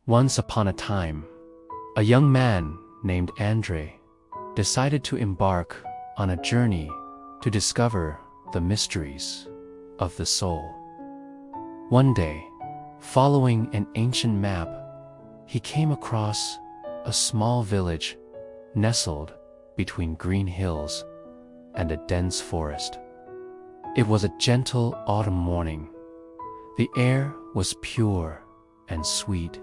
Once upon a time, a young man named Andrei decided to embark on a journey to discover the mysteries of the soul. One day, following an ancient map, he came across a small village nestled between green hills and a dense forest. It was a gentle autumn morning. The air was pure and sweet.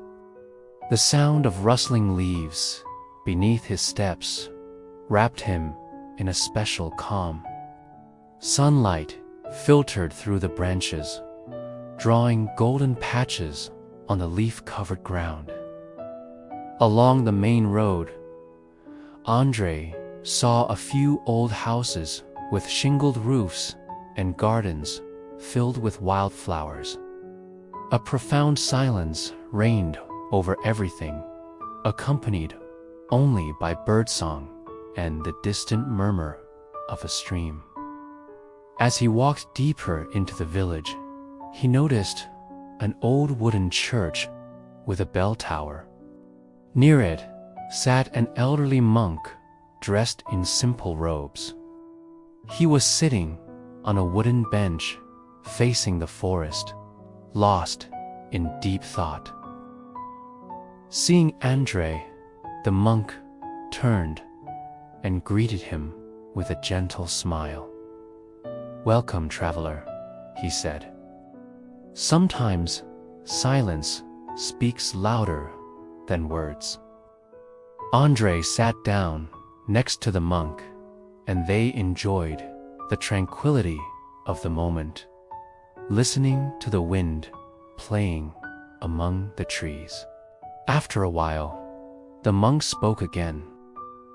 The sound of rustling leaves beneath his steps wrapped him in a special calm. Sunlight filtered through the branches, drawing golden patches on the leaf-covered ground. Along the main road, Andrei saw a few old houses with shingled roofs and gardens filled with wildflowers. A profound silence reigned over everything, accompanied only by birdsong and the distant murmur of a stream. As he walked deeper into the village, he noticed an old wooden church with a bell tower. Near it sat an elderly monk dressed in simple robes. He was sitting on a wooden bench facing the forest, lost in deep thought. Seeing Andrei, the monk turned and greeted him with a gentle smile. "Welcome, traveler," he said. "Sometimes silence speaks louder than words." Andrei sat down next to the monk, and they enjoyed the tranquility of the moment, listening to the wind playing among the trees. After a while, the monk spoke again.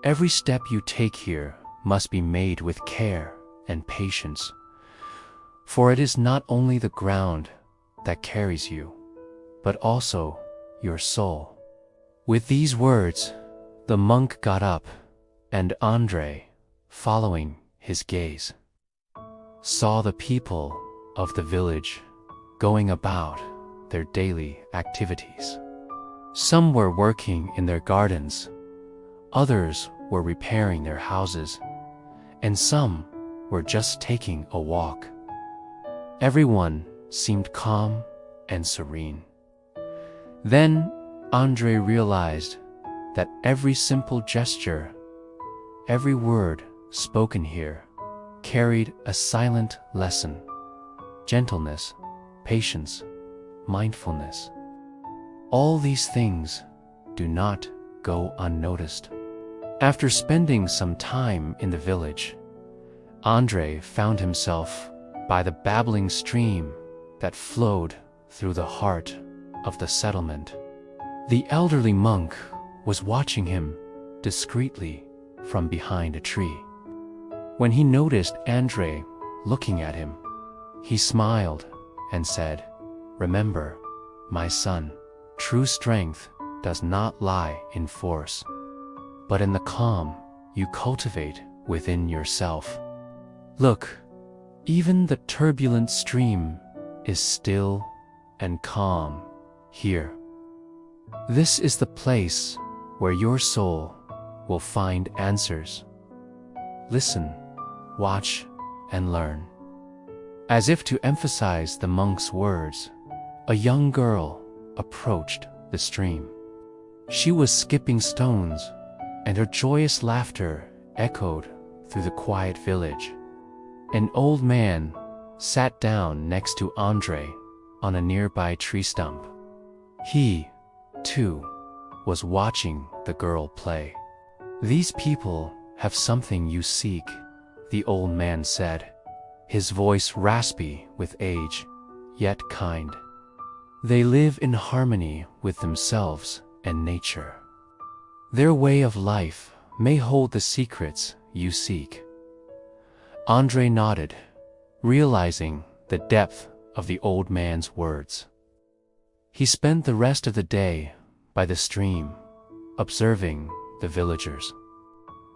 "Every step you take here must be made with care and patience, for it is not only the ground that carries you, but also your soul." With these words, the monk got up, and Andrei, following his gaze, saw the people of the village going about their daily activities. Some were working in their gardens, others were repairing their houses, and some were just taking a walk. Everyone seemed calm and serene. Then Andrei realized that every simple gesture, every word spoken here, carried a silent lesson: gentleness, patience, mindfulness. All these things do not go unnoticed. After spending some time in the village, Andrei found himself by the babbling stream that flowed through the heart of the settlement. The elderly monk was watching him discreetly from behind a tree. When he noticed Andrei looking at him, he smiled and said, "Remember, my son, true strength does not lie in force, but in the calm you cultivate within yourself. Look, even the turbulent stream is still and calm here. This is the place where your soul will find answers. Listen, watch, and learn." As if to emphasize the monk's words, a young girl approached the stream. She was skipping stones, and her joyous laughter echoed through the quiet village. An old man sat down next to Andrei on a nearby tree stump. He, too, was watching the girl play. "These people have something you seek," the old man said, his voice raspy with age, yet kind. "They live in harmony with themselves and nature. Their way of life may hold the secrets you seek." Andrei nodded, realizing the depth of the old man's words. He spent the rest of the day by the stream, observing the villagers.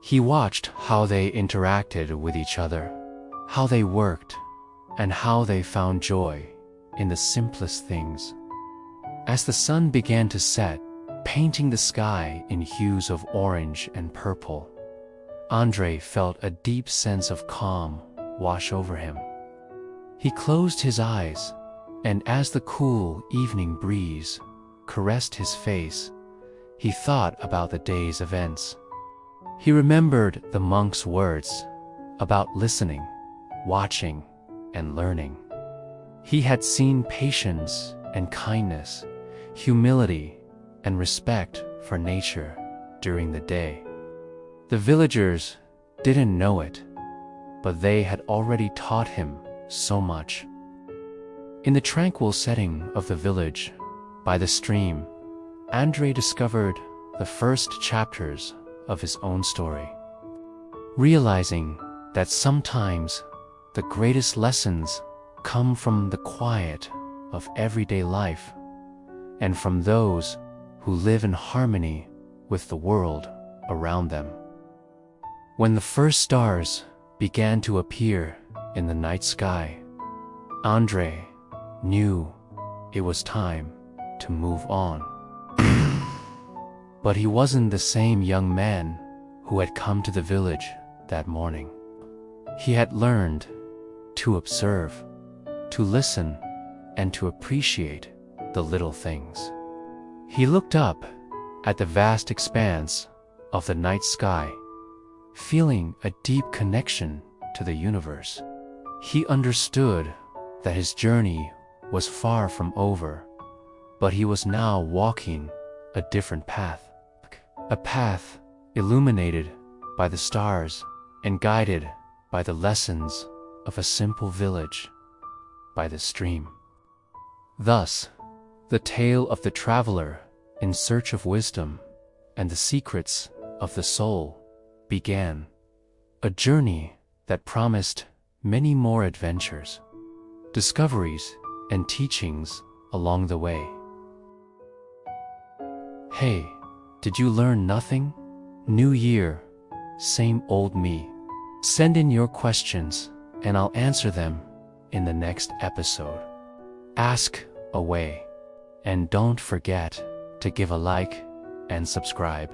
He watched how they interacted with each other, how they worked, and how they found joy in the simplest things. As the sun began to set, painting the sky in hues of orange and purple, Andrei felt a deep sense of calm wash over him. He closed his eyes, and as the cool evening breeze caressed his face, he thought about the day's events. He remembered the monk's words about listening, watching, and learning. He had seen patience and kindness, humility and respect for nature during the day. The villagers didn't know it, but they had already taught him so much. In the tranquil setting of the village, by the stream, Andrei discovered the first chapters of his own story. Realizing that sometimes the greatest lessons come from the quiet of everyday life and from those who live in harmony with the world around them. When the first stars began to appear in the night sky, Andrei knew it was time to move on. But he wasn't the same young man who had come to the village that morning. He had learned to observe, to listen, and to appreciate the little things. He looked up at the vast expanse of the night sky, feeling a deep connection to the universe. He understood that his journey was far from over, but he was now walking a different path. A path illuminated by the stars and guided by the lessons of a simple village by the stream. Thus, the tale of the traveler in search of wisdom and the secrets of the soul began, a journey that promised many more adventures, discoveries, and teachings along the way. Hey, did you learn nothing? New year, same old me. Send in your questions and I'll answer them in the next episode. Ask away, and don't forget to give a like and subscribe.